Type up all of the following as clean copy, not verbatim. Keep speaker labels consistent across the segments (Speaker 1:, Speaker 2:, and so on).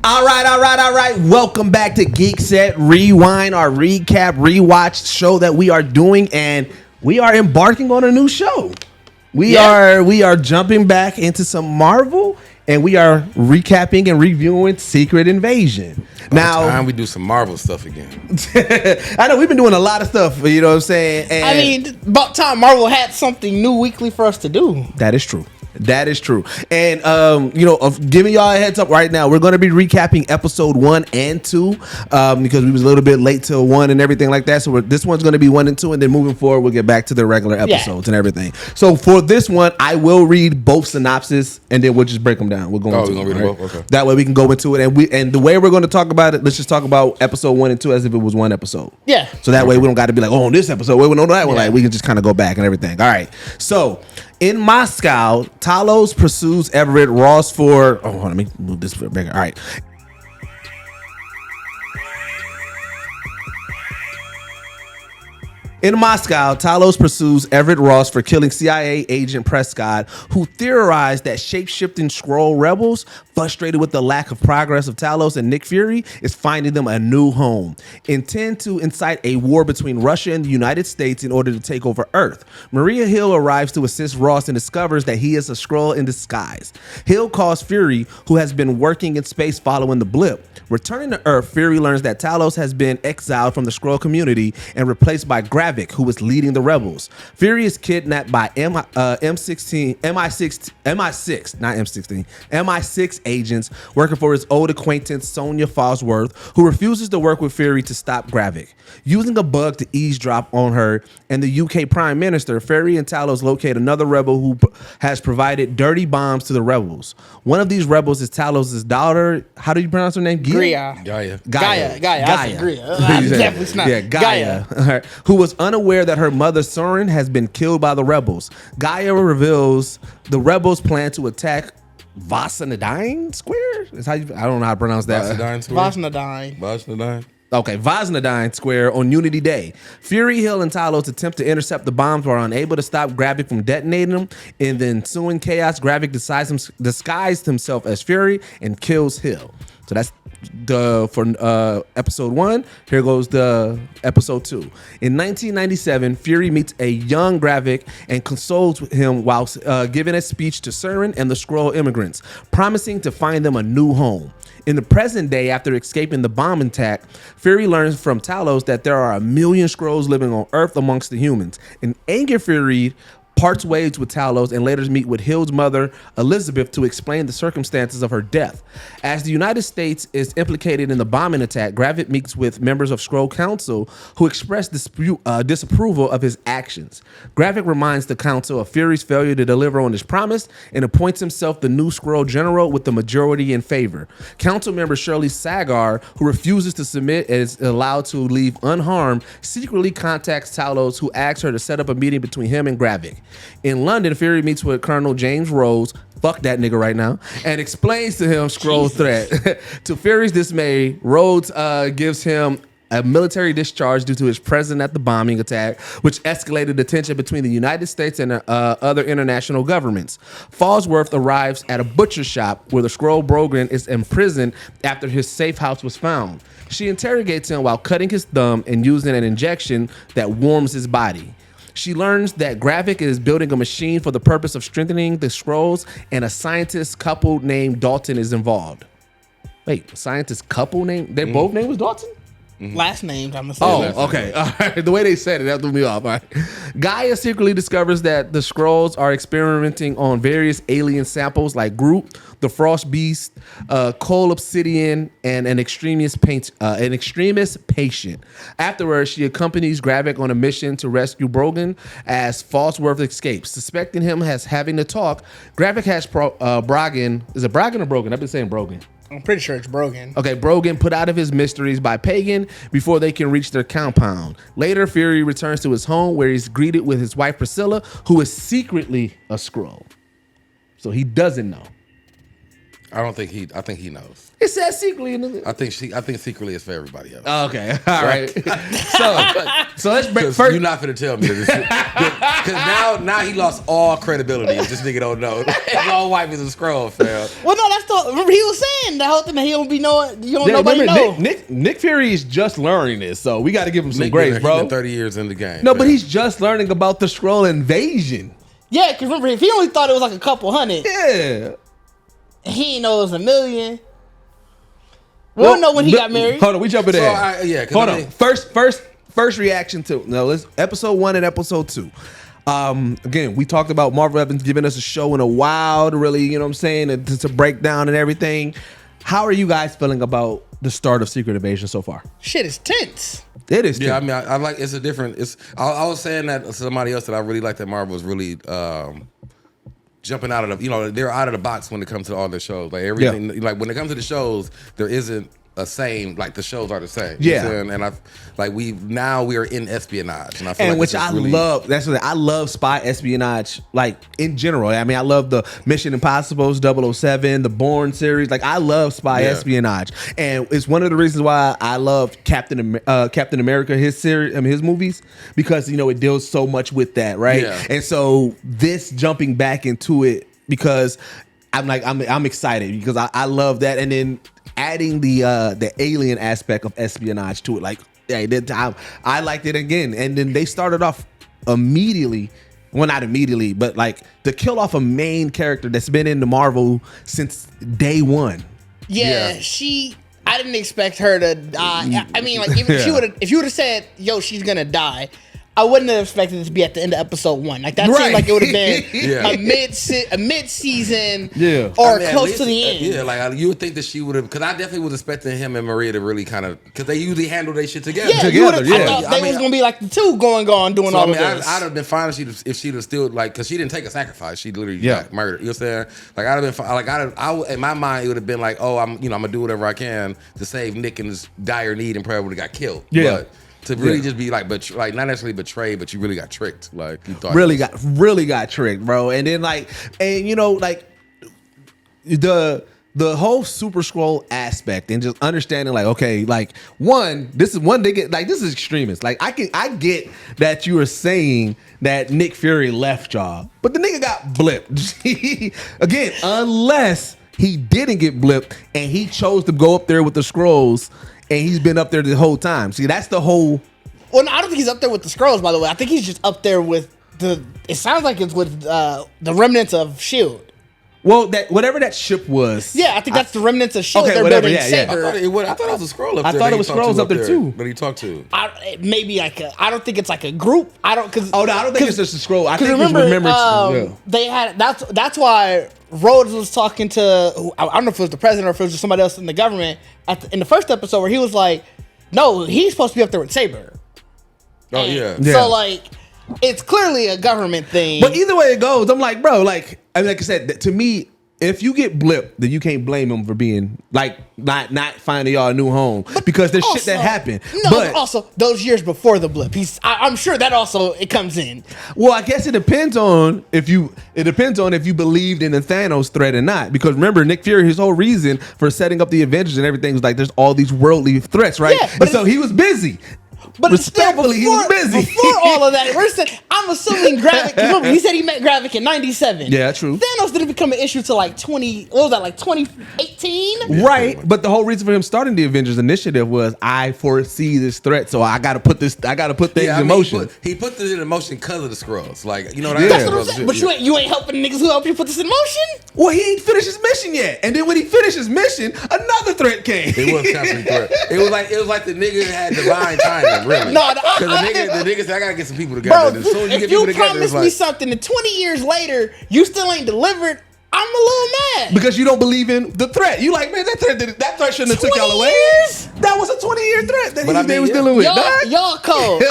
Speaker 1: All right. Welcome back to Geekset Rewind, our recap, rewatch show that we are doing, and we are embarking on a new show. We are jumping back into some Marvel, and we are recapping and reviewing Secret Invasion. Now,
Speaker 2: time we do some Marvel stuff again.
Speaker 1: I know we've been doing a lot of stuff, you know what I'm saying? And
Speaker 3: I mean, about time Marvel had something new weekly for us to do.
Speaker 1: That is true. And, giving y'all a heads up right now, we're going to be recapping episode 1 and 2 because we was a little bit late to 1 and everything like that. So this one's going to be 1 and 2, and then moving forward, we'll get back to the regular episodes and everything. So for this one, I will read both synopses, and then we'll just break them down. We're going to read them both. Okay. That way we can go into it. And the way we're going to talk about it, let's just talk about episode 1 and 2 as if it was one episode.
Speaker 3: Yeah.
Speaker 1: So that way we don't got to be like, oh, this episode, we don't know that one. Like, we can just kind of go back and everything. All right. So in Moscow, Talos pursues Everett Ross for... Oh, hold on, let me move this for bigger. All right. In Moscow, Talos pursues Everett Ross for killing CIA agent Prescott, who theorized that shape-shifting Skrull rebels, frustrated with the lack of progress of Talos and Nick Fury, is finding them a new home, intend to incite a war between Russia and the United States in order to take over Earth. Maria Hill arrives to assist Ross and discovers that he is a Skrull in disguise. Hill calls Fury, who has been working in space following the blip. Returning to Earth, Fury learns that Talos has been exiled from the Skrull community and replaced by Gravik, who is leading the rebels. Fury is kidnapped by MI6 agents working for his old acquaintance Sonya Fosworth, who refuses to work with Fury to stop Gravik. Using a bug to eavesdrop on her and the UK Prime Minister, Fury and Talos locate another rebel who has provided dirty bombs to the rebels. One of these rebels is Talos' daughter. How do you pronounce her name?
Speaker 3: Gaia. Definitely not.
Speaker 1: Yeah, Gaia. Who was unaware that her mother Soren has been killed by the rebels. Gaia reveals the rebels plan to attack Vasnadine Square? I don't know how to pronounce that.
Speaker 3: Vasnadine.
Speaker 1: Okay, Vasnadine Square on Unity Day. Fury, Hill, and Talos attempt to intercept the bombs but are unable to stop Gravik from detonating them. In the ensuing chaos, Gravik disguised himself as Fury and kills Hill. So that's for episode 1. Here goes the episode 2. In 1997, Fury meets a young Gravik and consoles him while giving a speech to Soren and the Skrull immigrants, promising to find them a new home. In the present day, after escaping the bomb attack, Fury learns from Talos that there are 1 million Skrulls living on Earth amongst the humans. In anger, Fury parts ways with Talos and later meet with Hill's mother, Elizabeth, to explain the circumstances of her death. As the United States is implicated in the bombing attack, Gravik meets with members of Skrull Council who express disapproval of his actions. Gravik reminds the Council of Fury's failure to deliver on his promise and appoints himself the new Skrull general with the majority in favor. Council member Shirley Sagar, who refuses to submit and is allowed to leave unharmed, secretly contacts Talos, who asks her to set up a meeting between him and Gravik. In London, Fury meets with Colonel James Rhodes, fuck that nigga right now, and explains to him Skrull's threat. To Fury's dismay, Rhodes gives him a military discharge due to his presence at the bombing attack, which escalated the tension between the United States and other international governments. Fosworth arrives at a butcher shop where the Skrull Brogan is imprisoned after his safe house was found. She interrogates him while cutting his thumb and using an injection that warms his body. She learns that Gravik is building a machine for the purpose of strengthening the Skrulls, and a scientist couple named Dalton is involved. Wait, a scientist couple named? Their both name was Dalton?
Speaker 3: Mm-hmm. Last names, I'm assuming.
Speaker 1: Oh, okay. All right. The way they said it, that threw me off. All right. Gaia secretly discovers that the Skrulls are experimenting on various alien samples like Groot, the Frost Beast, Coal Obsidian, and an extremist patient. Afterwards, she accompanies Gravik on a mission to rescue Brogan as Fosworth escapes. Suspecting him as having to talk, Gravik has Brogan. Is it Brogan or Brogan? I've been saying Brogan.
Speaker 3: I'm pretty sure it's Brogan.
Speaker 1: Okay, Brogan put out of his mysteries by Pagan before they can reach their compound. Later, Fury returns to his home where he's greeted with his wife Priscilla, who is secretly a Skrull. So he doesn't know.
Speaker 2: I don't think he. I think he knows.
Speaker 1: It says secretly in the.
Speaker 2: I think secretly it's for everybody else.
Speaker 1: Okay, all right. So let's break first.
Speaker 2: You're not gonna tell me that because now he lost all credibility. If this nigga don't know, his own wife is a Skrull, fam.
Speaker 3: Well, no, that's the. Remember, he was saying the whole thing that he don't be knowing. You don't nobody know.
Speaker 1: Nick Fury is just learning this, so we got to give him some grace, bro.
Speaker 2: He's been 30 years in the game.
Speaker 1: No, but he's just learning about the Skrull invasion.
Speaker 3: Yeah, because remember, if he only thought it was like a couple hundred,
Speaker 1: Yeah.
Speaker 3: he didn't know it was 1 million. We don't know when he got married.
Speaker 1: Hold on, we jumping in. Hold on. First reaction to let's episode 1 and episode 2. Again, we talked about Marvel Evans giving us a show in a while to really, you know what I'm saying, to break down and everything. How are you guys feeling about the start of Secret Invasion so far?
Speaker 3: Shit is tense.
Speaker 1: It is.
Speaker 2: Yeah, I mean, I like. It's a different. I was saying that to somebody else that I really like that Marvel was really jumping out of the. They're out of the box when it comes to all their shows. Like everything. Yeah. Like when it comes to the shows, there isn't a same. Like the shows are the same.
Speaker 1: Yeah.
Speaker 2: And we are in espionage, and I feel
Speaker 1: and
Speaker 2: like
Speaker 1: which I really love. That's what I love. Spy espionage, like in general. I mean, I love the Mission Impossible's 007, the Bourne series. Like I love spy espionage, and it's one of the reasons why I love Captain America, his series, his movies, because it deals so much with that, right?
Speaker 2: Yeah.
Speaker 1: And so this jumping back into it because I'm excited because I love that, and then adding the alien aspect of espionage to it, like. Yeah, I liked it again, and then they started off immediately. Well, not immediately, but like to kill off a main character that's been in the Marvel since day one.
Speaker 3: Yeah. I didn't expect her to die. I mean, like if you would have said, "Yo, she's gonna die," I wouldn't have expected it to be at the end of episode 1. Like that seemed like it would have been a mid-season or close to the end.
Speaker 2: Yeah, like you would think that she would have, because I definitely was expecting him and Maria to really kind of, because they usually handle their shit together.
Speaker 3: I thought they was gonna be like the two going on doing all of this.
Speaker 2: I'd have been fine if she'd have still because she didn't take a sacrifice. She literally got murdered. You know what I'm saying? Like I'd have been fine. Like in my mind it would have been like, oh, I'm gonna do whatever I can to save Nick in his dire need, and probably would have got killed.
Speaker 1: Yeah.
Speaker 2: But to really just be like not necessarily betrayed, but you really got tricked. Like you thought
Speaker 1: really got tricked, bro. And then the whole Super Skrull aspect and just understanding like, okay, like this is extremist. Like I get that you were saying that Nick Fury left y'all, but the nigga got blipped. Again, unless he didn't get blipped and he chose to go up there with the Skrulls. And he's been up there the whole time. See, that's the whole.
Speaker 3: Well, no, I don't think he's up there with the Skrulls, by the way. I think he's just up there with it sounds like it's with the remnants of S.H.I.E.L.D.
Speaker 1: Well, whatever that ship was.
Speaker 3: Yeah, I think that's the remnants of S.H.I.E.L.D.
Speaker 1: Okay,
Speaker 3: they're
Speaker 1: whatever,
Speaker 3: building Saber.
Speaker 2: I thought it was a Skrull up there.
Speaker 1: I thought it was Skrulls up there too.
Speaker 2: That he talked to.
Speaker 3: Maybe I don't think it's like a group. I don't think
Speaker 1: it's just a Skrull. I think
Speaker 3: remember,
Speaker 1: it was remembrance.
Speaker 3: They had that's why Rhodes was talking to, I don't know if it was the president or if it was just somebody else in the government in the first episode where he was like, no, he's supposed to be up there with Saber.
Speaker 2: Oh, yeah.
Speaker 3: So, like, it's clearly a government thing.
Speaker 1: But either way it goes, I'm like, bro, like I said, to me, if you get blipped, then you can't blame him for being like not finding y'all a new home because there's shit that happened.
Speaker 3: No,
Speaker 1: but
Speaker 3: also those years before the blip, I'm sure that also it comes in.
Speaker 1: Well, I guess it depends on if you believed in the Thanos threat or not. Because remember, Nick Fury, his whole reason for setting up the Avengers and everything was like there's all these worldly threats, right?
Speaker 3: Yeah,
Speaker 1: but so he was busy. But respectfully, he was busy.
Speaker 3: Before all of that, I'm assuming Gravik. Remember, he said he met Gravik in '97.
Speaker 1: Yeah, true.
Speaker 3: Thanos didn't become an issue till like 2018?
Speaker 1: Right. But the whole reason for him starting the Avengers Initiative was I foresee this threat, so I got to put things in motion.
Speaker 2: He put this in motion because of the Skrulls. Like, you know what I mean?
Speaker 3: That's what I'm saying. But you ain't helping niggas who help you put this in motion?
Speaker 1: Well, he ain't finished his mission yet. And then when he finished his mission, another threat came.
Speaker 2: It was Captain Threat. It was like the nigga had divine timing, really.
Speaker 3: No,
Speaker 2: because the nigga said, I gotta get some people together.
Speaker 3: Bro,
Speaker 2: as soon as you
Speaker 3: if
Speaker 2: get
Speaker 3: you
Speaker 2: people together,
Speaker 3: promise me something and 20 years later you still ain't delivered, I'm a little mad.
Speaker 1: Because you don't believe in the threat. You like, man, that threat shouldn't have took y'all away.
Speaker 3: Years?
Speaker 1: That was a 20-year threat that
Speaker 2: But
Speaker 1: they was dealing with.
Speaker 3: Y'all cold.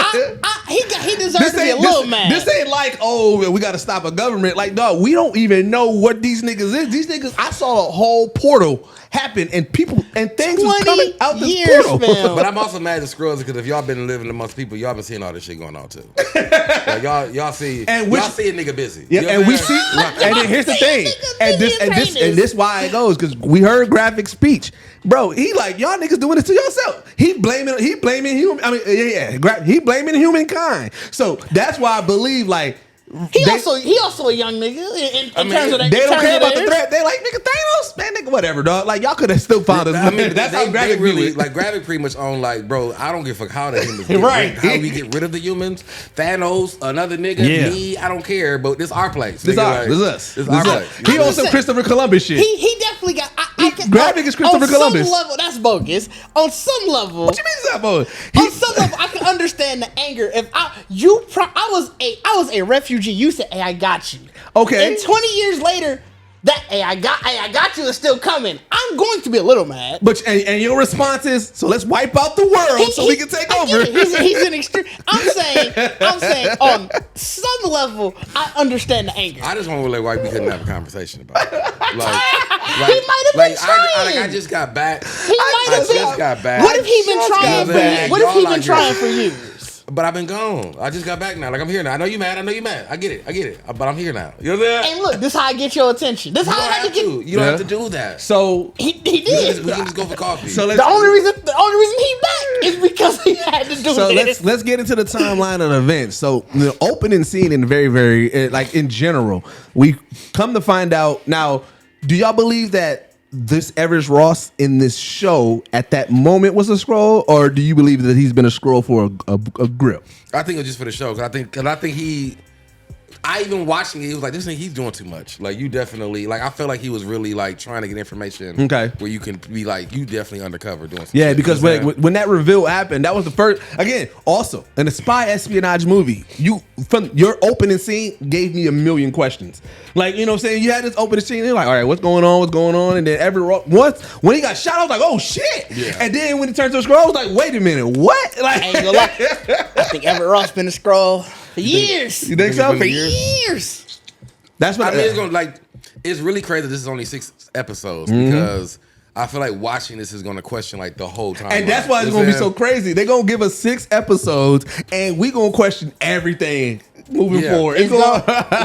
Speaker 3: He deserves to be a little mad.
Speaker 1: This ain't like, oh, we got to stop a government. Like, dog, we don't even know what these niggas is. These niggas, I saw a whole portal happen and people and things was coming out this portal.
Speaker 2: But I'm also mad at Skrulls because if y'all been living amongst people, y'all been seeing all this shit going on too. Like y'all see a nigga busy.
Speaker 1: Yeah, and we see. And then here's the thing, and this why it goes because we heard Gravik's speech, bro. He like y'all niggas doing this to yourself. He blaming human. I mean, he blaming humankind. So that's why I believe like.
Speaker 3: He also a young nigga in terms of that.
Speaker 1: They don't care about the threat. They like nigga Thanos, man, nigga, whatever, dog. Like y'all could have still found us.
Speaker 2: I mean, that's how Gravik really like Gravik pretty much on like, bro. I don't give a fuck how the humans get rid, how we get rid of the humans. Thanos, another nigga, me. I don't care, but this our place.
Speaker 1: This is us.
Speaker 2: This our place.
Speaker 1: He on some Christopher Columbus shit.
Speaker 3: He definitely got.
Speaker 1: Gravik is Christopher Columbus.
Speaker 3: On some level, that's bogus. On some level,
Speaker 1: what you mean is that bogus?
Speaker 3: On some level, I can understand the anger. If I was a refugee, you said, "Hey, I got you."
Speaker 1: Okay.
Speaker 3: And 20 years later, that I got you is still coming. I'm going to be a little mad.
Speaker 1: But and your response is, so let's wipe out the world so we can take over.
Speaker 3: He's an extreme. I'm saying on some level, I understand the anger.
Speaker 2: I just want to let why we couldn't have a conversation about it.
Speaker 3: He might have been trying.
Speaker 2: I just got back.
Speaker 3: I just got back. What if he been trying for you? What if he been trying for years?
Speaker 2: But I've been gone. I just got back now. Like I'm here now. I know you mad. I get it. But I'm here now. You know what I'm saying?
Speaker 3: And look, this is how I get your attention. This is how I have to get.
Speaker 2: You don't have to do that.
Speaker 1: So
Speaker 3: he did.
Speaker 2: We can just go for coffee.
Speaker 1: So
Speaker 3: the only reason he back is because he had to do this.
Speaker 1: So let's get into the timeline of the events. So the opening scene in very like in general, we come to find out now. Do y'all believe that this Everett Ross in this show at that moment was a Skrull, or do you believe that he's been a Skrull for a grip?
Speaker 2: I think it was just for the show. Cause I think he. I even watching it, he was like, this thing, he's doing too much. Like, you definitely, like, I felt like he was really, like, trying to get information. Okay. Where you can be like, you definitely undercover doing something.
Speaker 1: Yeah, because when that reveal happened, that was the first, again, also, in a spy espionage movie, from your opening scene gave me a million questions. Like, you know what I'm saying? You had this opening scene, you're like, all right, what's going on? And then when he got shot, I was like, oh, shit. Yeah. And then when it turned to a Skrull, I was like, wait a minute, what? Like,
Speaker 3: I ain't gonna lie. I think Everett Ross been a Skrull for years.
Speaker 1: You think so?
Speaker 3: For years.
Speaker 1: That's what
Speaker 2: I mean. It's really crazy. This is only 6 episodes because I feel like watching this is going to question like the whole time.
Speaker 1: And that's why it's going to be so crazy. They're going to give us 6 episodes, and we going to question everything moving forward. You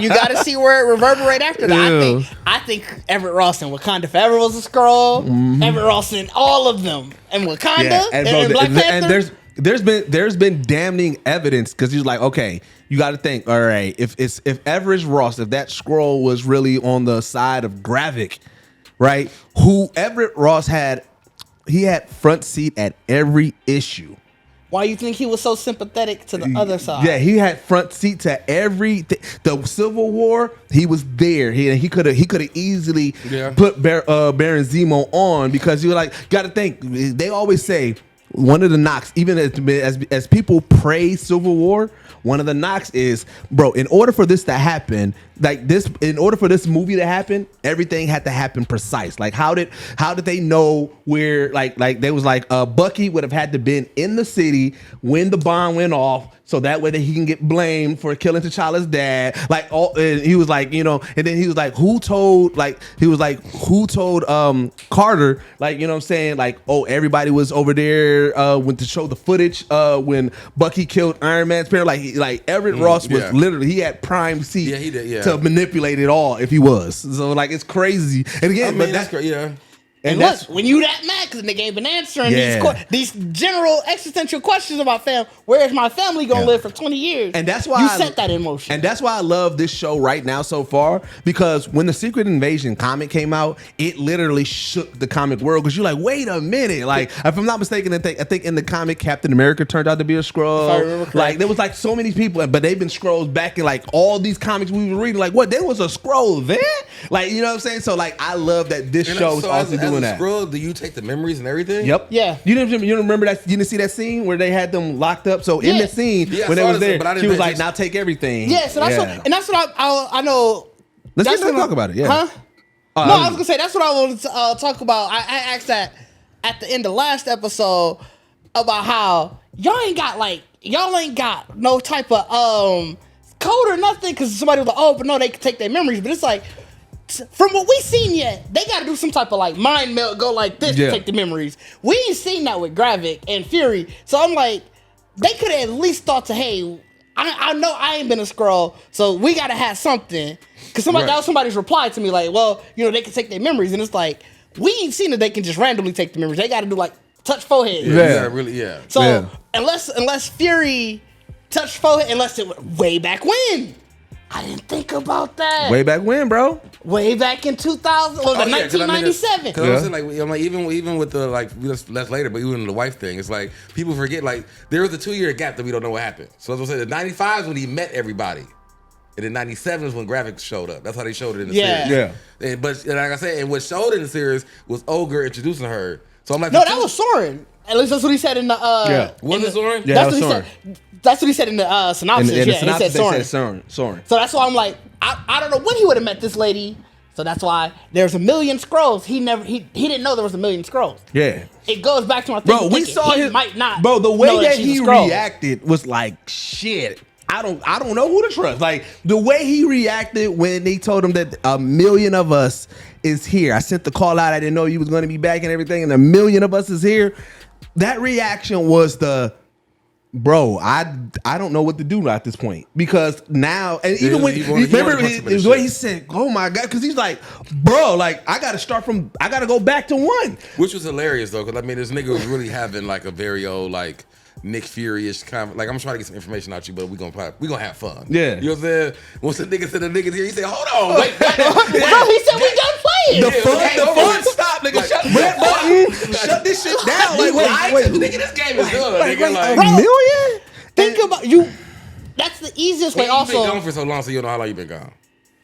Speaker 3: got to see where it reverberate after that. Yeah. I think Everett Ross and Wakanda forever was a Skrull. Everett Ross and all of them and Wakanda and Black Panther.
Speaker 1: And there's been damning evidence because he's like, okay, you got to think, all right, if Everett Ross, if that Skrull was really on the side of Gravik, right? Who Everett Ross had front seat at every issue.
Speaker 3: Why you think he was so sympathetic to the other side?
Speaker 1: Yeah, he had front seat to everything. The Civil War, he was there. He could have easily put Baron Zemo on because you got to think. They always say one of the knocks, even as people praise Civil War, one of the knocks is, bro, in order for this to happen, in order for this movie to happen, everything had to happen precise. Like how did they know where like they was like Bucky would have had to been in the city when the bomb went off, so that way that he can get blamed for killing T'Challa's dad. And he was like, and then he was like, who told Carter, like, you know what I'm saying, like, oh, everybody was over there when to show the footage when Bucky killed Iron Man's parents. Like Everett Ross was literally, he had prime seat to manipulate it all if he was. So like it's crazy. And again, but that's
Speaker 2: great. Yeah.
Speaker 3: And look, when you that mad because the nigga ain't been answering these general existential questions about where is my family gonna live for 20 years?
Speaker 1: And that's why
Speaker 3: you set that in motion.
Speaker 1: And that's why I love this show right now so far, because when the Secret Invasion comic came out, it literally shook the comic world because you're like, wait a minute. Like, if I'm not mistaken, I think in the comic, Captain America turned out to be a Skrull. Like, there was like so many people, but they've been Skrulls back in like all these comics we were reading. Like, what? There was a Skrull there? Like, you know what I'm saying? So like, I love that this show is also doing that.
Speaker 2: Skrull, do you take the memories and everything?
Speaker 1: Yep.
Speaker 3: Yeah.
Speaker 1: You didn't remember that? You didn't see that scene where they had them locked up? So in the scene when they was there, she was like, "Now take everything."
Speaker 3: Yeah. So that's what I know.
Speaker 1: Let's talk about it. Yeah.
Speaker 3: Huh? No, I was gonna say that's what I wanted to talk about. I asked that at the end of last episode about how y'all ain't got no type of code or nothing, because somebody was like, oh, but no, they can take their memories. But it's like, from what we seen yet, they got to do some type of like mind melt, go like this to take the memories. We ain't seen that with Gravik and Fury. So I'm like, they could have at least thought to, hey, I know I ain't been a Skrull, so we got to have something. Because that was somebody's reply to me, like, well, they can take their memories. And it's like, we ain't seen that they can just randomly take the memories. They got to do like touch forehead.
Speaker 2: Yeah.
Speaker 3: So unless Fury touched forehead, unless it was way back when. I didn't think about that.
Speaker 1: Way back when, bro?
Speaker 3: Way back in 2000, 1997.
Speaker 2: Because I'm like, even with the, like, that's later, but even the wife thing, it's like, people forget, like, there was a 2-year gap that we don't know what happened. So as I said, the 95 is when he met everybody. And then 97 is when Gravik showed up. That's how they showed it in the series. Yeah. But like I said, and what showed in the series was Ogre introducing her. So I'm like,
Speaker 3: no, that was Soren. At least that's what he said in the.
Speaker 2: Was it Soren?
Speaker 1: Yeah,
Speaker 3: that's what he said. That's what he said in the synopsis.
Speaker 1: In the
Speaker 3: he
Speaker 1: synopsis,
Speaker 3: said Soren.
Speaker 1: Soren.
Speaker 3: So that's why I'm like, I don't know when he would have met this lady. So that's why there's a million Skrulls. He didn't know there was a million Skrulls.
Speaker 1: Yeah.
Speaker 3: It goes back to my thing.
Speaker 1: Bro, we saw him.
Speaker 3: Might not.
Speaker 1: Bro, the way that
Speaker 3: he
Speaker 1: reacted was like, shit. I don't know who to trust. Like, the way he reacted when they told him that 1 million of us is here. I sent the call out. I didn't know you was going to be back and everything, and 1 million of us is here. That reaction was bro, I don't know what to do at this point, because now, and even when remember the way he said, "Oh my god," because he's like, "Bro, like I got to go back to 1,"
Speaker 2: which was hilarious though, because I mean, this nigga was really having like a very old like Nick Fury-ish kind of, like, I'm trying to get some information out you, but we gonna have fun.
Speaker 1: Yeah,
Speaker 2: you know what I'm saying? Once the nigga said the niggas here, he said, "Hold on, wait."
Speaker 3: Bro, he said we done playing.
Speaker 1: The fun stop, nigga. Shut this shit down. Like, wait,
Speaker 2: nigga, this game is good. Nigga, like,
Speaker 1: 1 million?
Speaker 3: Think about you. That's the easiest way. Also,
Speaker 2: you've been gone for so long, so you don't know how long you've been gone.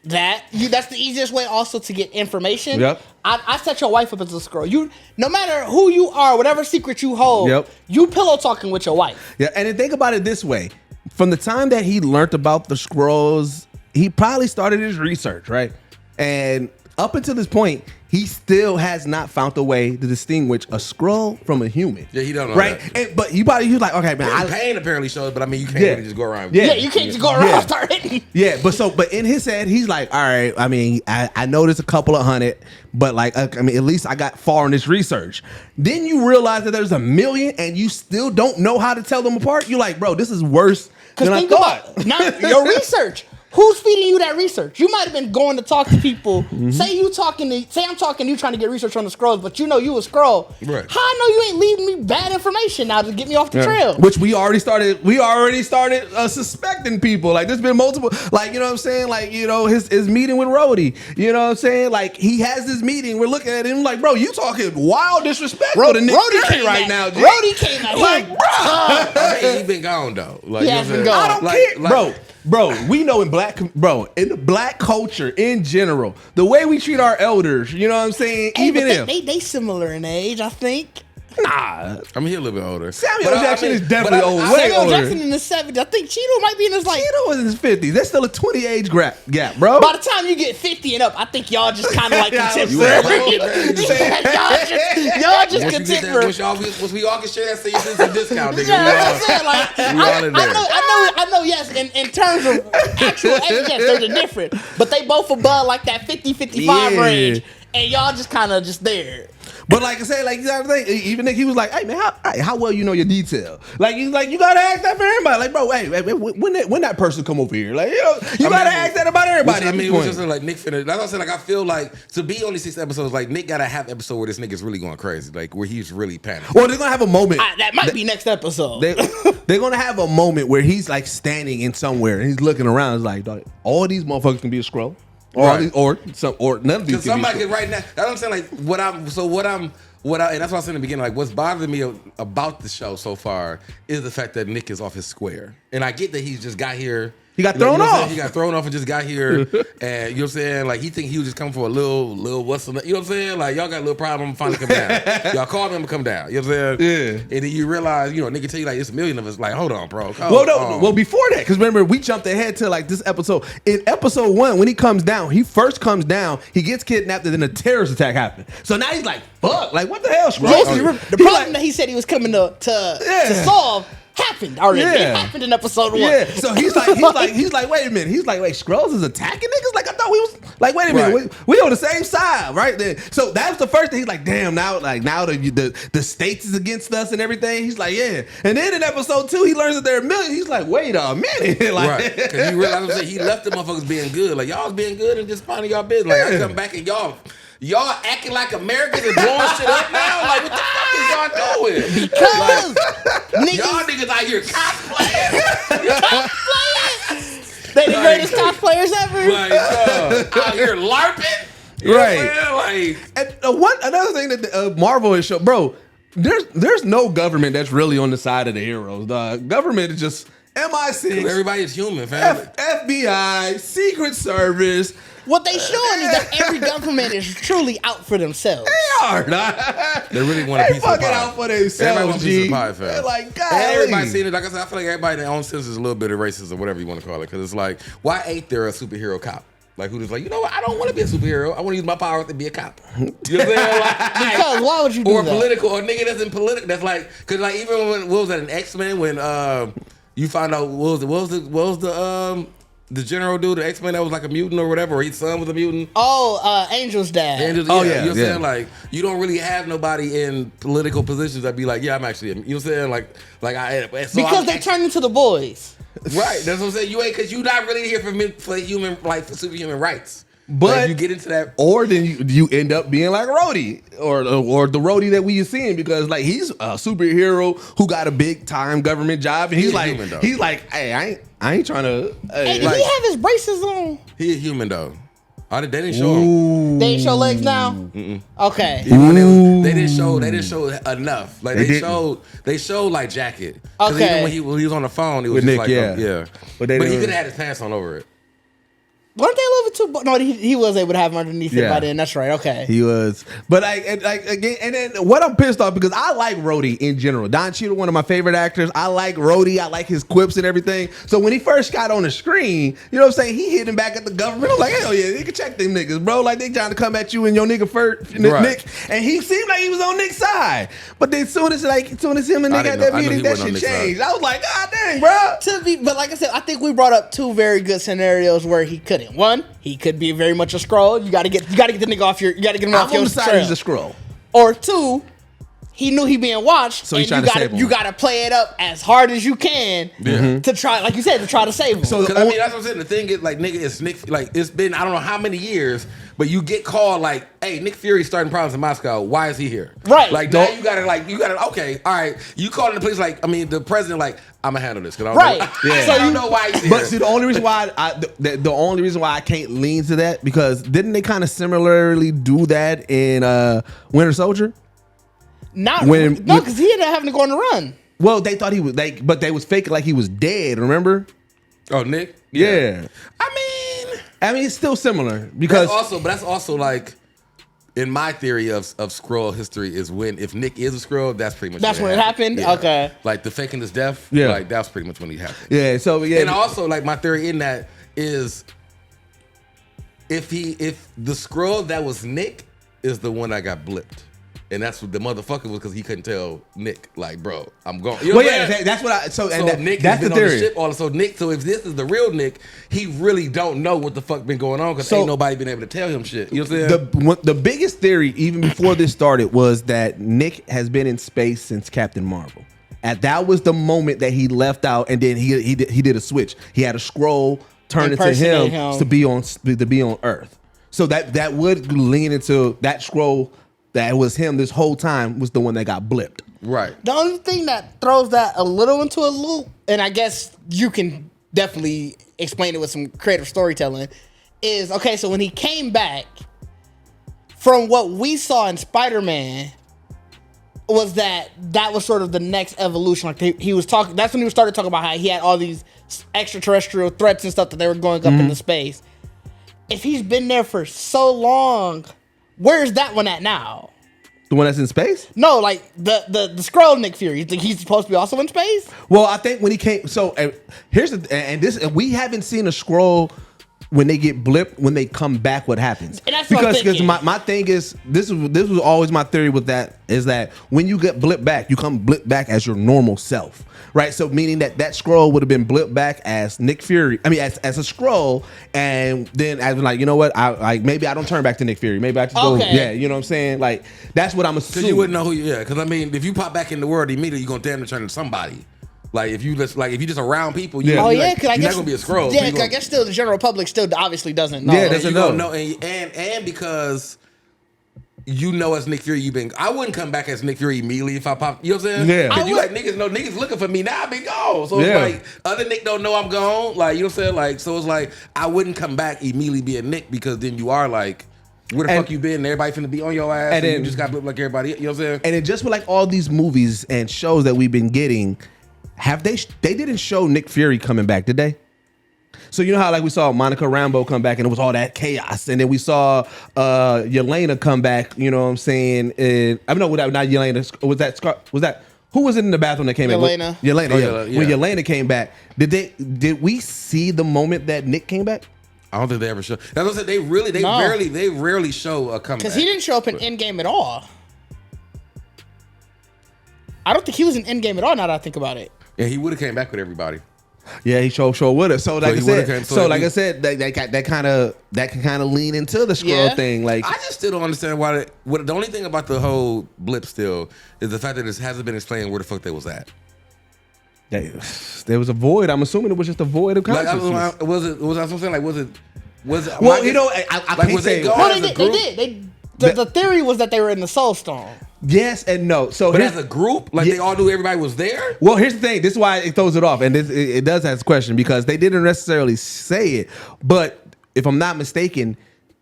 Speaker 3: That's the easiest way also to get information.
Speaker 1: Yep.
Speaker 3: I set your wife up as a Skrull. No matter who you are, whatever secret you hold, you pillow talking with your wife.
Speaker 1: Yeah, and then think about it this way: from the time that he learned about the Skrulls, he probably started his research, right? And up until this point, he still has not found a way to distinguish a Skrull from a human.
Speaker 2: Yeah, he don't know
Speaker 1: right?
Speaker 2: that.
Speaker 1: But he was like, okay, man.
Speaker 2: Pain apparently shows, but I mean, you can't really just go around.
Speaker 3: Yeah, you can't just go around and start hitting.
Speaker 1: Yeah, but in his head, he's like, all right, I mean, I know there's a couple of 100, but like, I mean, at least I got far in this research. Then you realize that there's 1 million and you still don't know how to tell them apart. You're like, bro, this is worse than I thought.
Speaker 3: Now, your research. Who's feeding you that research? You might have been going to talk to people. Say I'm talking to you trying to get research on the Skrulls, but you know you a Skrull.
Speaker 2: Right.
Speaker 3: How I know you ain't leaving me bad information now to get me off the trail?
Speaker 1: Which we already started suspecting people. Like, there's been multiple, like, you know what I'm saying? Like, his meeting with Rhodey. You know what I'm saying? Like, he has this meeting. We're looking at him like, bro, you talking wild disrespectful to Nick Fury right now, G.
Speaker 3: Rhodey came out
Speaker 1: like, bro.
Speaker 2: I mean, he been gone though. Like,
Speaker 3: he has been gone.
Speaker 1: I don't care, bro. We know in the black culture in general, the way we treat our elders, you know what I'm saying?
Speaker 3: Hey,
Speaker 1: even if
Speaker 3: they similar in age, I think.
Speaker 1: Nah,
Speaker 2: I mean, he a little bit older.
Speaker 1: Samuel Jackson is definitely old. Way
Speaker 3: Samuel
Speaker 1: older.
Speaker 3: Jackson in the 70s. I think Cheeto might be in his like.
Speaker 1: Cheeto was in his 50s. That's still a 20 age gap, bro.
Speaker 3: By the time you get 50 and up, I think y'all just kind of like contemporary. Y'all just contemporary.
Speaker 2: Once we all can share that, say it's a discount, nigga.
Speaker 3: Yeah, that's what I'm saying. Like, I know. Yes, in terms of actual age, yes, they're different, but they both above like that 50, 55 range, and y'all just kind of just there.
Speaker 1: But like I say, like, you know what I'm saying? Even Nick, he was like, hey man, how well you know your detail? Like, he's like, you gotta ask that for everybody. Like, bro, hey, when that person come over here? Like, you gotta ask that about everybody.
Speaker 2: I mean, it was just like Nick finna. Like I said, like I feel like to be only 6 episodes, like Nick gotta have episode where this nigga's really going crazy, like where he's really panicking.
Speaker 1: Well, they're gonna have a moment.
Speaker 3: That might be next episode.
Speaker 1: They're gonna have a moment where he's like standing in somewhere and he's looking around. It's like, dog, all these motherfuckers can be a Skrull. Or none of these.
Speaker 2: Because somebody can right now. That's what I'm saying. Like and that's what I said in the beginning. Like, what's bothering me about the show so far is the fact that Nick is off his square. And I get that he's just got here
Speaker 1: He got thrown off.
Speaker 2: He got thrown off and just got here, and you know what I'm saying? Like he think he was just coming for a little what's the, you know what I'm saying? Like y'all got a little problem, I'm finally come down. Y'all called him to come down. You know what I'm saying?
Speaker 1: Yeah.
Speaker 2: And then you realize, you know, nigga tell you like it's a million of us. Like hold on, bro.
Speaker 1: Well, before that, because remember we jumped ahead to like this episode. In episode 1, when he comes down, he first comes down, he gets kidnapped, and then a terrorist attack happened. So now he's like, fuck, like what the hell, Skrull?
Speaker 3: The problem that he said he was coming to solve happened already.
Speaker 1: Yeah.
Speaker 3: It happened in episode 1.
Speaker 1: Yeah. So he's like, wait a minute. He's like, wait, Skrulls is attacking niggas? Like I thought we was like, wait a minute, we on the same side, right? Then so that was the first thing. He's like, damn, now the states is against us and everything. He's like, yeah. And then in episode 2, he learns that there are millions. He's like, wait a minute, like,
Speaker 2: right? Because you realize he left the motherfuckers being good. Like y'all was being good and just finding y'all business. Like I come back and y'all acting like Americans and blowing shit up now? Like, what the fuck is y'all doing?
Speaker 3: Because
Speaker 2: y'all niggas out here cosplaying.
Speaker 3: They the greatest cosplayers ever.
Speaker 2: Like, out here LARPing.
Speaker 1: Right. And another thing that Marvel has shown, bro, there's no government that's really on the side of the heroes. The government is just MI6.
Speaker 2: Everybody is human, fam.
Speaker 1: FBI, Secret Service.
Speaker 3: What they showing is that every government is truly out for themselves.
Speaker 1: They are not.
Speaker 2: They really want a piece of the pie.
Speaker 1: Fucking out for themselves.
Speaker 2: Everybody wants a piece of the pie, fam.
Speaker 1: They're like, God.
Speaker 2: Everybody's seen it. Like I said, I feel like everybody in their own sense is a little bit of racist or whatever you want to call it. Because it's like, why ain't there a superhero cop? Like who just like, you know what? I don't want to be a superhero. I want to use my power to be a cop. You know what I'm saying? Like,
Speaker 3: because why would you do that?
Speaker 2: Or political, or nigga that's in political. That's like, because like even when what was that in X-Men when you find out what was the general dude, the X-Men that was like a mutant or whatever, or his son was a mutant.
Speaker 3: Oh, Angel's dad.
Speaker 2: Yeah, you know what I'm saying? Like, you don't really have nobody in political positions that be like, yeah, I'm actually, you know what I'm saying? Like
Speaker 3: because they turn into the boys.
Speaker 2: Right, that's what I'm saying. You ain't, because you not really here for human, like for superhuman rights.
Speaker 1: But
Speaker 2: like, you get into that,
Speaker 1: or then you end up being like Rhodey, or the Rhodey that we are seeing, because like he's a superhero who got a big time government job, and he's like, hey, I ain't trying to.
Speaker 3: Hey, did he have his braces on?
Speaker 2: He a human though. They didn't show him.
Speaker 3: They ain't show legs now. Okay.
Speaker 2: They didn't show enough. Like they showed like jacket.
Speaker 3: Okay.
Speaker 2: Even when he was on the phone, it was
Speaker 1: with
Speaker 2: just
Speaker 1: Nick,
Speaker 2: like yeah. But he could have had his pants on over it.
Speaker 3: Weren't they a little bit too? No, he was able to have him underneath it by then. That's right. Okay.
Speaker 1: He was, but like again, and then what I'm pissed off, because I like Rhodey in general. Don Cheadle, one of my favorite actors. I like Rhodey. I like his quips and everything. So when he first got on the screen, you know what I'm saying, he hitting back at the government. I'm like, hell yeah, you can check them niggas, bro. Like they trying to come at you and your nigga first, Nick. And he seemed like he was on Nick's side. But then soon as him and Nick had that meeting, that shit changed. I was like, God dang, bro.
Speaker 3: But like I said, I think we brought up two very good scenarios where he couldn't. One, he could be very much a Skrull. You gotta get the nigga off your. You gotta get him off your
Speaker 1: on the side as a Skrull.
Speaker 3: Or two, he knew he being watched,
Speaker 1: so he's
Speaker 3: and you gotta play it up as hard as you can to try, like you said, to try to save him.
Speaker 2: So I mean, that's what I'm saying. The thing is, like, nigga, it's Nick. Like, it's been I don't know how many years, but you get called like, hey, Nick Fury's starting problems in Moscow. Why is he here?
Speaker 3: Right.
Speaker 2: Like now you gotta okay, all right. You calling the police like, I mean, the president like, I'm gonna handle this because I don't know why he's here.
Speaker 1: But see, the only reason why I can't lean to that, because didn't they kind of similarly do that in Winter Soldier?
Speaker 3: Because he ended up having to go on the run.
Speaker 1: Well, they thought he was but they was faking like he was dead. Remember?
Speaker 2: Oh, Nick.
Speaker 1: Yeah. I mean, it's still similar because
Speaker 2: that's also like, in my theory of Skrull history is when if Nick is a Skrull, that's pretty much
Speaker 3: when it happened. Yeah. Okay.
Speaker 2: Like the faking his death.
Speaker 1: Yeah.
Speaker 2: Like that's pretty much when he happened.
Speaker 1: Yeah. So yeah.
Speaker 2: And also like my theory in that is if the Skrull that was Nick is the one that got blipped. And that's what the motherfucker was, because he couldn't tell Nick, like, bro, I'm going. You know
Speaker 1: that's what I. So
Speaker 2: Nick
Speaker 1: that's
Speaker 2: has been
Speaker 1: the
Speaker 2: on
Speaker 1: theory.
Speaker 2: the ship also. Nick, so if this is the real Nick, he really don't know what the fuck been going on, because ain't nobody been able to tell him shit. You know what I'm saying?
Speaker 1: The biggest theory, even before this started, was that Nick has been in space since Captain Marvel. And that was the moment that he left out, and then he did a switch. He had a Skrull turn into him to be on Earth. So that would lean into that Skrull. That was him this whole time was the one that got blipped.
Speaker 2: Right.
Speaker 3: The only thing that throws that a little into a loop, and I guess you can definitely explain it with some creative storytelling, is, okay, so when he came back, from what we saw in Spider-Man, was that was sort of the next evolution. Like he was talking. That's when he started talking about how he had all these extraterrestrial threats and stuff that they were going up into space. If he's been there for so long, where's that one at now?
Speaker 1: The one that's in space?
Speaker 3: No, like the Skrull Nick Fury. You think he's supposed to be also in space?
Speaker 1: Well, I think when he came. So here's we haven't seen a Skrull when they get blipped, when they come back, what happens?
Speaker 3: And that's what I'm thinking.
Speaker 1: My thing is this was always my theory with that is that when you get blipped back, you come blipped back as your normal self, right? So meaning that Skrull would have been blipped back as Nick Fury. I mean, as a Skrull, and then I was like, you know what? Maybe I don't turn back to Nick Fury. Maybe I just go. Yeah, you know what I'm saying? Like that's what I'm assuming.
Speaker 2: Because you wouldn't know who. Yeah, because I mean, if you pop back in the world immediately, you're gonna damn near turn into somebody. Like if you just around people, you're not gonna be a Skrull.
Speaker 3: Yeah, I guess still the general public still obviously doesn't know.
Speaker 1: Yeah, doesn't know.
Speaker 2: And because you know as Nick Fury, I wouldn't come back as Nick Fury immediately if I pop. You know what I'm saying?
Speaker 1: Yeah.
Speaker 2: Because you like niggas looking for me now. I been gone. So it's like other Nick don't know I'm gone. Like you know what I'm saying? Like so it's like I wouldn't come back immediately being Nick because then you are like. Where the fuck you been? Everybody finna be on your ass, and then you just got blipped like everybody. You know what I'm saying?
Speaker 1: And it just with like all these movies and shows that we've been getting. They didn't show Nick Fury coming back, did they? So you know how like we saw Monica Rambeau come back and it was all that chaos, and then we saw Yelena come back. You know what I'm saying? Not Yelena. Was that who was in the bathroom that came back? Yelena. When Yelena came back, did we see the moment that Nick came back?
Speaker 2: I don't think they ever show. That's what I said. They rarely show a comeback
Speaker 3: because he didn't show up in Endgame at all. I don't think he was in Endgame at all. Now that I think about it.
Speaker 2: Yeah, he would have came back with everybody.
Speaker 1: Yeah, he sure would have. So like I said, that can kind of lean into the Skrull thing. Like
Speaker 2: I just still don't understand why. The only thing about the whole blip still is the fact that it hasn't been explained where the fuck they was at.
Speaker 1: There was a void. I'm assuming it was just a void of consciousness.
Speaker 2: Like, was it? Was I saying like was it?
Speaker 1: Well, you know, I can't say.
Speaker 3: No, they did. The theory was that they were in the Soul Stone.
Speaker 1: Yes and no. So,
Speaker 2: but as a group, like they all knew everybody was there.
Speaker 1: Well, here's the thing. This is why it throws it off, and it does ask a question because they didn't necessarily say it. But if I'm not mistaken,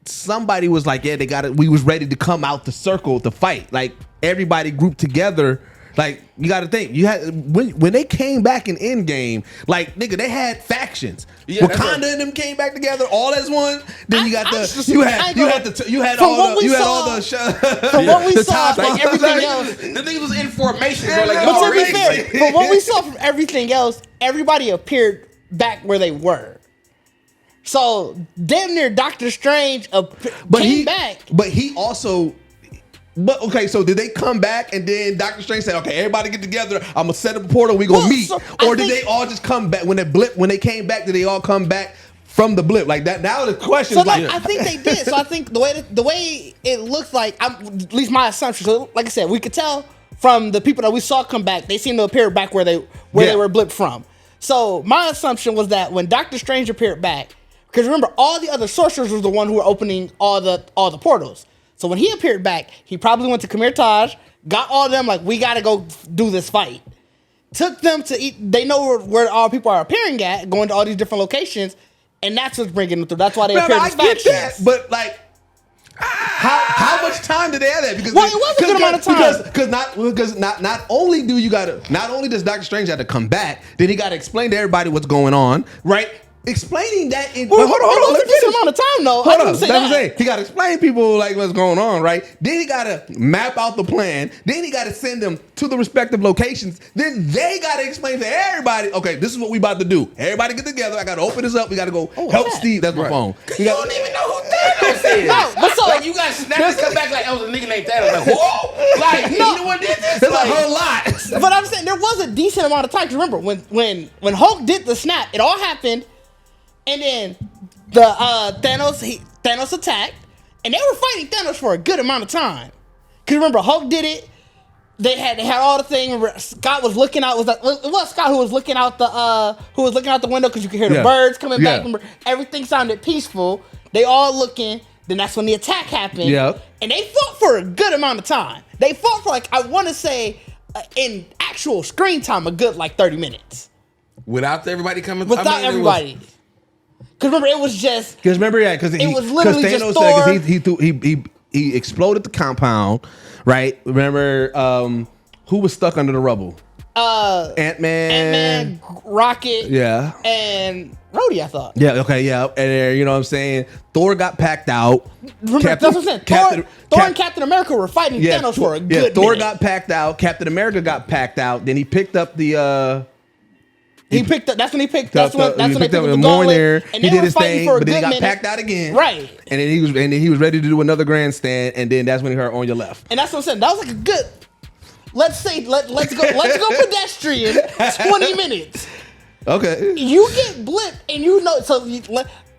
Speaker 1: somebody was like, "Yeah, they got it. We was ready to come out the circle to fight." Like everybody grouped together. Like you got to think, you had when they came back in Endgame, like nigga, they had factions. Yeah, Wakanda and them came back together all as one. Then you had all the
Speaker 3: from what we saw from everything else.
Speaker 2: The niggas was in formation.
Speaker 3: But to be fair, from what we saw from everything else, everybody appeared back where they were. So damn near Doctor Strange came back.
Speaker 1: But he also. But okay, so did they come back and then Doctor Strange said, "Okay, everybody get together. I'm gonna set up a portal. We gonna meet." Or did they all just come back when they came back? Did they all come back from the blip like that? Now the question is like,
Speaker 3: I think they did. So I think the way it looks like, at least my assumption. So like I said, we could tell from the people that we saw come back, they seem to appear back where they were blipped from. So my assumption was that when Doctor Strange appeared back, because remember all the other sorcerers was the one who were opening all the portals. So when he appeared back, he probably went to Khmer Taj, got all of them like, we got to go do this fight. Took them to eat. They know where all people are appearing at, going to all these different locations, and that's what's bringing them through. That's why they appeared as factions.
Speaker 1: That, but like, how much time did they have that? Because
Speaker 3: it was a good amount of time.
Speaker 1: Because not only does Doctor Strange have to come back, then he got to explain to everybody what's going on, right? Explaining that in
Speaker 3: hold on. Let me amount of time though.
Speaker 1: Hold on. That's he got to explain people like what's going on, right? Then he got to map out the plan. Then he got to send them to the respective locations. Then they got to explain to everybody. Okay, this is what we about to do. Everybody get together. I got to open this up. We got to go help Steve. That's my phone.
Speaker 2: You don't even know who Thanos is. No, but so like you guys snap come back like I was a nigga named Thanos. Like whoa, like no one did this.
Speaker 1: There's a whole lot.
Speaker 3: But I'm saying there was a decent amount of time. Cause remember when Hulk did the snap, it all happened. And then the Thanos attacked, and they were fighting Thanos for a good amount of time. Cause remember Hulk did it. They had all the thing. Remember, Scott was looking out. It was Scott who was looking out the window because you could hear the birds coming back. Remember, everything sounded peaceful. They all looking. Then that's when the attack happened. Yeah. And they fought for a good amount of time. They fought for like I want to say in actual screen time a good like 30 minutes.
Speaker 2: Without everybody coming.
Speaker 3: Without everybody. Because remember, it was just.
Speaker 1: Because remember, because it was literally just Thor. He exploded the compound, right? Remember, Who was stuck under the rubble? Ant-Man,
Speaker 3: Rocket,
Speaker 1: yeah,
Speaker 3: and Rhodey, I thought.
Speaker 1: Yeah, okay, yeah. And you know what I'm saying? Thor got packed out.
Speaker 3: Remember, that's what I'm saying. Thor and Captain America were fighting Thanos for a good
Speaker 1: Thor
Speaker 3: minute.
Speaker 1: got packed out. Captain America got packed out. Then he picked up the
Speaker 3: That's when he picked up the
Speaker 1: Mjolnir.
Speaker 3: gauntlet, and
Speaker 1: he
Speaker 3: they
Speaker 1: did
Speaker 3: were
Speaker 1: his
Speaker 3: fighting
Speaker 1: thing,
Speaker 3: for a
Speaker 1: but then he
Speaker 3: good
Speaker 1: got
Speaker 3: minute.
Speaker 1: packed out again.
Speaker 3: Right.
Speaker 1: And then he was ready to do another grandstand, and then that's when he heard on your left.
Speaker 3: And that's what I'm saying. That was like a good. Let's go pedestrian. 20 minutes.
Speaker 1: Okay.
Speaker 3: You get blipped, and you know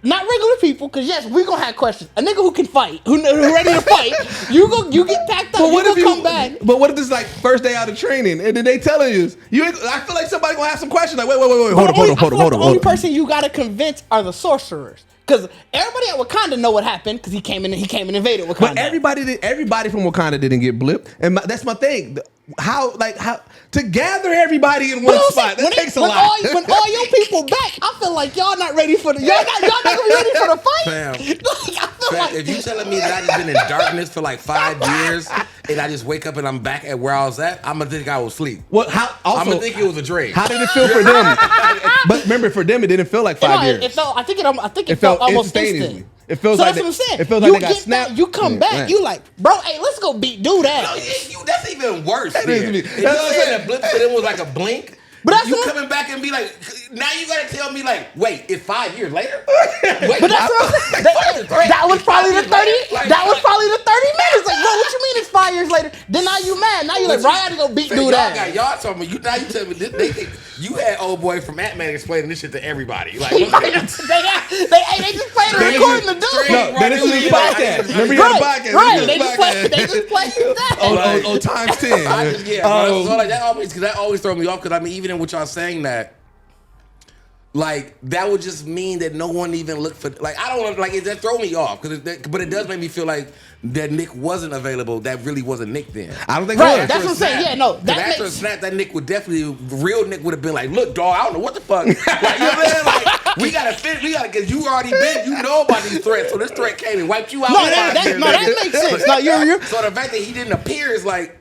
Speaker 3: not regular people, because yes, we're gonna have questions. A nigga who can fight, who ready to fight, you get packed up, come back.
Speaker 1: But what if this is like first day out of training, and then they telling you, I feel like somebody gonna have some questions like, wait, hold on.
Speaker 3: The only person you gotta convince are the sorcerers. Because everybody at Wakanda know what happened, because he came and invaded Wakanda.
Speaker 1: But everybody from Wakanda didn't get blipped, and that's my thing. How to gather everybody in one spot? That takes a lot.
Speaker 3: When all your people back, I feel like y'all not ready for y'all not gonna be ready for the fight.
Speaker 2: Fam, if you telling me that I just been in darkness for like 5 years, and I just wake up and I'm back at where I was at, I'm gonna think I was asleep.
Speaker 1: Well,
Speaker 2: I'm gonna think it was a dream.
Speaker 1: How did it feel for them? But remember, for them, it didn't feel like 5 years.
Speaker 3: I think it felt almost instant.
Speaker 1: It feels
Speaker 3: so
Speaker 1: like
Speaker 3: that's what I'm saying.
Speaker 1: It feels like they got snapped.
Speaker 3: You come back, you like, bro, hey, let's go dude ass.
Speaker 2: No, that's even worse.
Speaker 1: That
Speaker 2: If you said a blip for them was like a blink,
Speaker 3: but that's
Speaker 2: you coming back and be like, now you gotta tell me like, wait, it's 5 years later? Wait,
Speaker 3: but that's what I'm saying. That was probably the 30. That was probably the 30 minutes. Like, bro, what you mean it's 5 years later? Then now you mad. Now you like, right, I gotta go beat dude ass.
Speaker 2: Y'all told me. Now you tell me they think you had old boy from Ant-Man explaining this shit to everybody. Like,
Speaker 3: they just played and recording the dude.
Speaker 1: No, that is the podcast. Remember you had a podcast.
Speaker 3: Right, they just played that.
Speaker 1: Oh, times 10.
Speaker 2: That always throw me off, because I mean, even in what y'all saying that, like, that would just mean that no one even looked for, like, I don't like it. That throw me off, but it does make me feel like that Nick wasn't available. That really wasn't Nick then.
Speaker 1: I don't think
Speaker 3: right. That's what I'm saying. Yeah, no.
Speaker 2: That after a snap, that Nick would definitely, real Nick would have been like, look, dog, I don't know what the fuck. Like, you know what I'm saying? Like, we gotta, because you already been, you know about these threats, so this threat came and wiped you out.
Speaker 3: No, that makes sense. No, you're.
Speaker 2: So the fact that he didn't appear is like,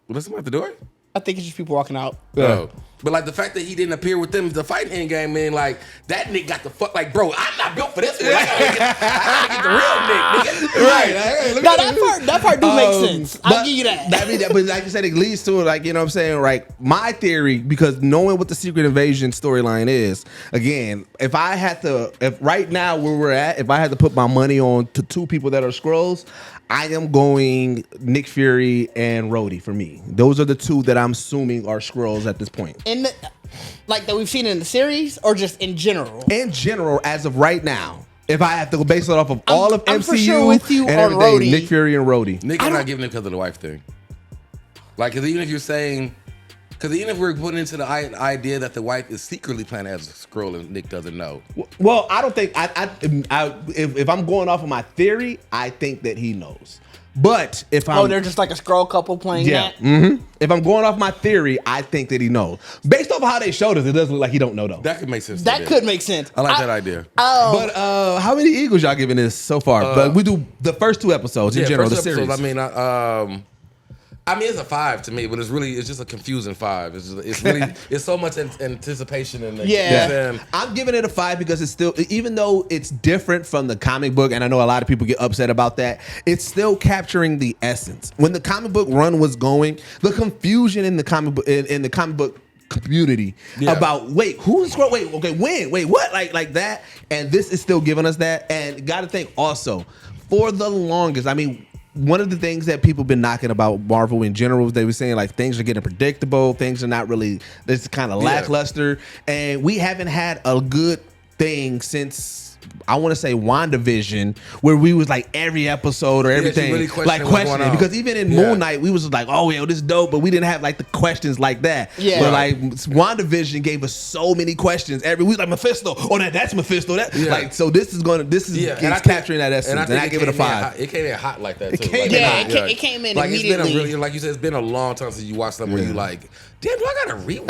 Speaker 2: well, somebody at the door?
Speaker 3: I think it's just people walking out.
Speaker 2: Oh. But like the fact that he didn't appear with them to fight in game, man, like that Nick got the fuck, like, bro, I'm not built for this one. I gotta get the real Nick, nigga.
Speaker 1: Right.
Speaker 3: No, that part do make sense. I'll give you that.
Speaker 1: But like you said, it leads to, like, you know what I'm saying, like, my theory, because knowing what the Secret Invasion storyline is, again, if right now where we're at, if I had to put my money on to two people that are Skrulls, I am going Nick Fury and Rhodey for me. Those are the two that I'm assuming are Skrulls at this point.
Speaker 3: Like that we've seen in the series, or just in general?
Speaker 1: In general, as of right now. If I have to base it off of all of
Speaker 3: I'm
Speaker 1: MCU
Speaker 3: for sure with you
Speaker 1: and
Speaker 3: on
Speaker 1: everything,
Speaker 3: Rhodey.
Speaker 1: Nick Fury and Rhodey.
Speaker 2: Nick, I'm not giving it because of the wife thing. Like, because even if you're saying, because even if we're putting into the idea that the wife is secretly planning as a Skrull and Nick doesn't know.
Speaker 1: Well, I don't think if I'm going off of my theory, I think that he knows. But if I'm
Speaker 3: they're just like a Skrull couple playing that.
Speaker 1: Mm-hmm. If I'm going off my theory, I think that he knows. Based off of how they showed us, it doesn't look like he don't know though.
Speaker 2: That could make sense.
Speaker 3: That could make sense.
Speaker 2: I like that idea.
Speaker 1: But how many Eagles y'all giving this so far? But we do the first two episodes in general, the series.
Speaker 2: I mean, it's a 5 to me, but it's just a confusing 5. It's so much anticipation in there.
Speaker 3: Yeah.
Speaker 1: I'm giving it a 5 because it's still, even though it's different from the comic book, and I know a lot of people get upset about that, it's still capturing the essence. When the comic book run was going, the confusion in the comic book in the comic book community about who's Skrull? Wait, what? Like that. And this is still giving us that. And gotta think also, for the longest, I mean, one of the things that people been knocking about Marvel in general is they were saying like things are getting predictable, things are not really, it's kind of lackluster, and we haven't had a good thing since, I want to say, WandaVision, where we was like every episode or everything
Speaker 2: really questioning
Speaker 1: because even in Moon Knight we was like, oh, yo, this is dope, but we didn't have like the questions like that.
Speaker 3: Yeah.
Speaker 1: But like WandaVision gave us so many questions every week, like Mephisto, that's Mephisto, like, so this is capturing that essence, and I give it a 5.
Speaker 2: It came in hot like that too.
Speaker 3: It came in
Speaker 2: like
Speaker 3: immediately.
Speaker 2: It's been like you said, it's been a long time since you watched something where you like, damn, do I gotta rewatch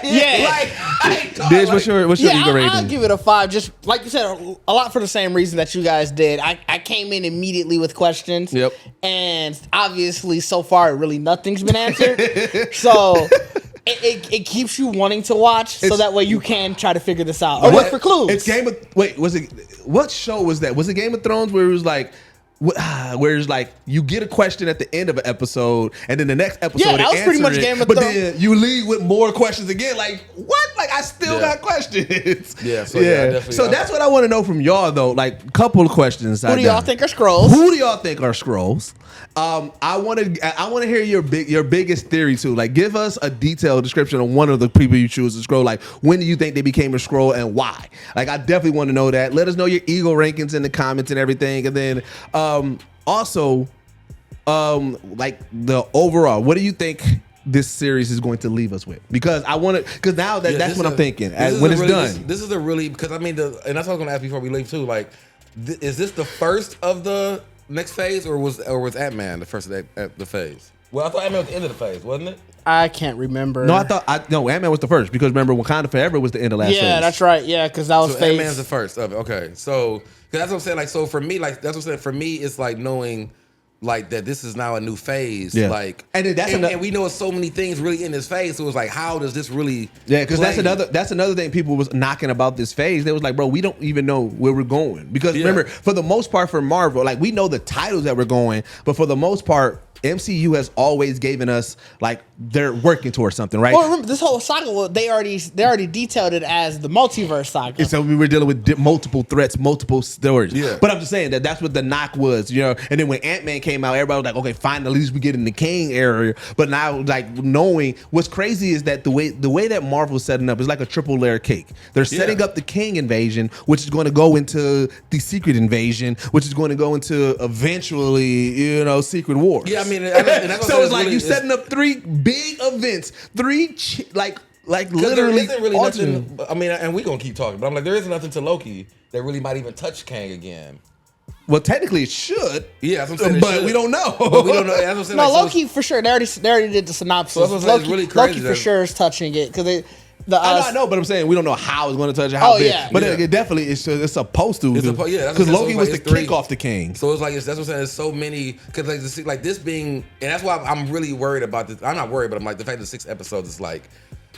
Speaker 2: it?
Speaker 1: Didge, what's your Eagle rating?
Speaker 3: I'll give it a 5. Just like you said, a lot for the same reason that you guys did. I came in immediately with questions.
Speaker 1: Yep.
Speaker 3: And obviously, so far, really nothing's been answered. So it keeps you wanting to watch, so that way you can try to figure this out or look for clues.
Speaker 1: It's what show was that? Was it Game of Thrones where it was like, where it's like you get a question at the end of an episode, and then the next episode,
Speaker 3: yeah, that was pretty much Game of
Speaker 1: Thrones. But
Speaker 3: Thrones.
Speaker 1: then you leave with more questions again. Like what? Like I still got questions.
Speaker 2: Yeah.
Speaker 1: So that's what I want to know from y'all though. Like couple of questions.
Speaker 3: Who do y'all think are Skrulls?
Speaker 1: Who do y'all think are Skrulls? I want to hear your biggest theory too. Like, give us a detailed description of one of the people you choose to Skrull. Like, when do you think they became a Skrull and why? Like, I definitely want to know that. Let us know your ego rankings in the comments and everything. And then also, like the overall, what do you think this series is going to leave us with? Because I want to, because now that's what I'm thinking when it's done.
Speaker 2: This is a really, because I mean, and that's what I was going to ask before we leave too. Like, is this the first of the next phase, or was Ant-Man the first of the phase? Well, I thought Ant-Man was the end of the phase, wasn't it?
Speaker 3: I can't remember.
Speaker 1: No, Ant-Man was the first, because remember Wakanda Forever was the end of last phase.
Speaker 3: Yeah, that's right. Yeah, because that was phase.
Speaker 2: Ant-Man's the first of it. Okay, so because that's what I'm saying. Like, so for me, like that's what I'm saying. For me, it's like knowing, like that this is now a new phase.
Speaker 1: Yeah.
Speaker 2: Like,
Speaker 1: and
Speaker 2: we know so many things really in this phase. So it's like, how does this really?
Speaker 1: Yeah, because that's another thing people was knocking about this phase. They was like, bro, we don't even know where we're going, because remember, for the most part, for Marvel, like we know the titles that we're going, but for the most part, MCU has always given us like they're working towards something, right?
Speaker 3: Well, remember this whole saga. Well, they already detailed it as the multiverse saga.
Speaker 1: And so we were dealing with multiple threats, multiple stories.
Speaker 2: Yeah.
Speaker 1: But I'm just saying that's what the knock was, you know. And then when Ant-Man came out, everybody was like, okay, fine, at least we get in the King area. But now, like knowing what's crazy is that the way that Marvel's setting up is like a triple layer cake. They're setting up the King invasion, which is going to go into the Secret Invasion, which is going to go into eventually, Secret Wars.
Speaker 2: Yeah, I mean,
Speaker 1: so it's like you setting up three big events, like literally.
Speaker 2: There isn't really nothing. I mean, and we're gonna keep talking, but I'm like, there isn't nothing to Loki that really might even touch Kang again.
Speaker 1: Well, technically it should.
Speaker 2: Yeah, that's what I'm saying.
Speaker 1: But we don't know.
Speaker 2: But we don't know. That's what I'm saying.
Speaker 3: No,
Speaker 2: like,
Speaker 3: Loki for sure. They already did the synopsis.
Speaker 2: So that's
Speaker 3: Loki,
Speaker 2: really crazy.
Speaker 3: Loki for sure is touching it because
Speaker 1: I know, but I'm saying we don't know how it's going to touch it. How big?
Speaker 3: Yeah.
Speaker 1: But it definitely it's supposed to. Because Loki was the kick off the King.
Speaker 2: So it's like that's what I'm saying. There's so many because like this being, and that's why I'm really worried about this. I'm not worried, but I'm like the fact that 6 episodes is like.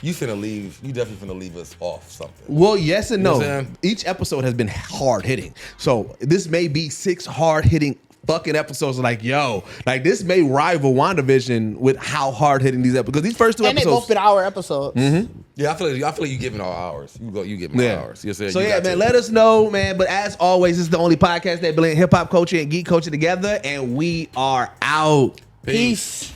Speaker 2: You definitely finna leave us off something.
Speaker 1: Well, yes and
Speaker 2: no.
Speaker 1: No. Each episode has been hard hitting. So this may be 6 hard hitting fucking episodes. Like, this may rival WandaVision with how hard hitting these episodes. Because these first 2 episodes.
Speaker 3: And they both been hour episodes.
Speaker 1: Mm-hmm.
Speaker 2: Yeah, I feel like you giving all hours. You giving all hours.
Speaker 1: So man, let us know, man. But as always, this is the only podcast that blend hip hop culture and geek culture together. And we are out.
Speaker 3: Peace.